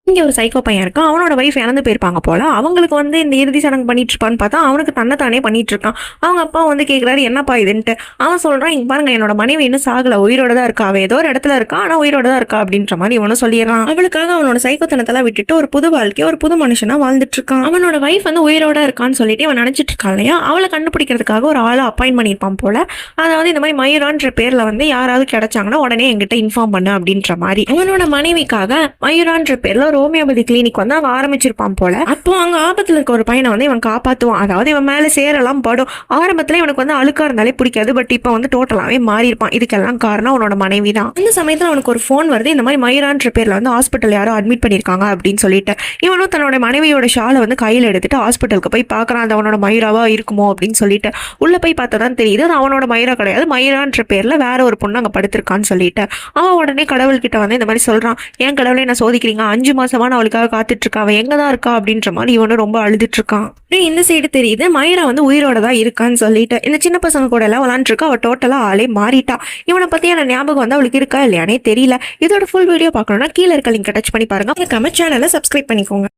இங்கே ஒரு சைக்கோ பையன் இருக்கான். அவனோட வைஃப் இறந்து போயிருப்பாங்க போல. அவங்களுக்கு வந்து இந்த இறுதி சடங்கு பண்ணிட்டு இருப்பான்னு பார்த்தா அவனுக்கு தன்னைத்தானே பண்ணிட்டு இருக்கான். அவங்க அப்பா வந்து கேட்குறாரு என்னப்பா இதுன்ட்டு. அவன் சொல்றான் இங்க பாருங்க என்னோட மனைவி இன்னும் சாகல, உயிரோட தான் இருக்கா, அவ ஏதோ ஒரு இடத்துல இருக்கா, ஆனா உயிரோட தான் இருக்கா அப்படின்ற மாதிரி இவனும் சொல்லிடுறான். அவளுக்காக அவனோட சைக்கோத்தனத்தெல்லாம் விட்டுட்டு ஒரு புது வாழ்க்கையை ஒரு புது மனுஷனா வாழ்ந்துட்டு இருக்கான். அவனோட வைஃப் வந்து உயிரோட இருக்கான்னு சொல்லிட்டு அவன் நினைச்சிட்டு இருக்கான் இல்லையா, அவளை கண்டுபிடிக்கிறதுக்காக ஒரு ஆளை அப்பாயிண்ட் பண்ணியிருப்பான் போல. அதாவது இந்த மாதிரி மயூரான்ற பேர்ல வந்து யாராவது கிடைச்சாங்கன்னா உடனே என்கிட்ட இன்ஃபார்ம் பண்ணு அப்படின்ற மாதிரி. அவனோட மனைவிக்காக மயூரான்ற பேர்ல ஹோமியோபதி கிளினிக் வந்து அவன் ஆரம்பிச்சிருப்பான் போல. அப்போ அங்க ஆபத்துல இருக்க ஒரு பையனை வந்து இவன் காப்பாத்துவான். அதாவது இவன் மேல சேரெல்லாம் படும். ஆரம்பத்துல இவனுக்கு வந்து அழுக்கா இருந்தாலே பிடிக்காது, பட் இப்ப வந்து டோட்டலாவே மாறி இருப்பான். இதுக்கெல்லாம் காரணம் அவனோட மனைவி தான். இந்த சமயத்துல அவனுக்கு ஒரு போன் வருது, இந்த மாதிரி மயூரான்ற பேர்ல வந்து ஹாஸ்பிட்டல் யாரோ அட்மிட் பண்ணிருக்காங்க அப்படின்னு சொல்லிட்டு. இவனும் தன்னோட மனைவியோட ஷாலை வந்து கையில எடுத்துட்டு ஹாஸ்பிட்டலுக்கு போய் பாக்குறான், அது அவனோட மயூராவா இருக்குமோ அப்படின்னு சொல்லிட்டு. உள்ள போய் பார்த்ததான் தெரியுது அது அவனோட மயூரா கிடையாது, மயூரான்ற பேர்ல வேற ஒரு பொண்ணு அங்க படுத்திருக்கான்னு சொல்லிட்டு. அவன் உடனே கடவுள்கிட்ட வந்து இந்த மாதிரி சொல்றான், ஏன் கடவுளை என்ன சோதிக்கிறீங்க, 5 மாசமா அவளுக்காக காத்துட்டு இருக்கா, அவ எங்கதான் இருக்கா அப்படின்ற மாதிரி இவனு ரொம்ப அழுதுட்டு இருக்கான். இந்த சைடு தெரியுது மயூரா வந்து உயிரோட தான் இருக்கான்னு சொல்லிட்டு. இந்த சின்ன பசங்க கூட எல்லாம் விளாண்டு இருக்கா, அவ டோட்டலா ஆளே மாறிட்டா. இவனை பத்தியான ஞாபகம் வந்து அவளுக்கு இருக்கா இல்லையானே தெரியல. இதோட ஃபுல் வீடியோ பார்க்கணும்னா கீழே இருக்க லிங்க் டச் பண்ணி பாருங்க. சேனலை சப்ஸ்கிரைப் பண்ணிக்கோங்க.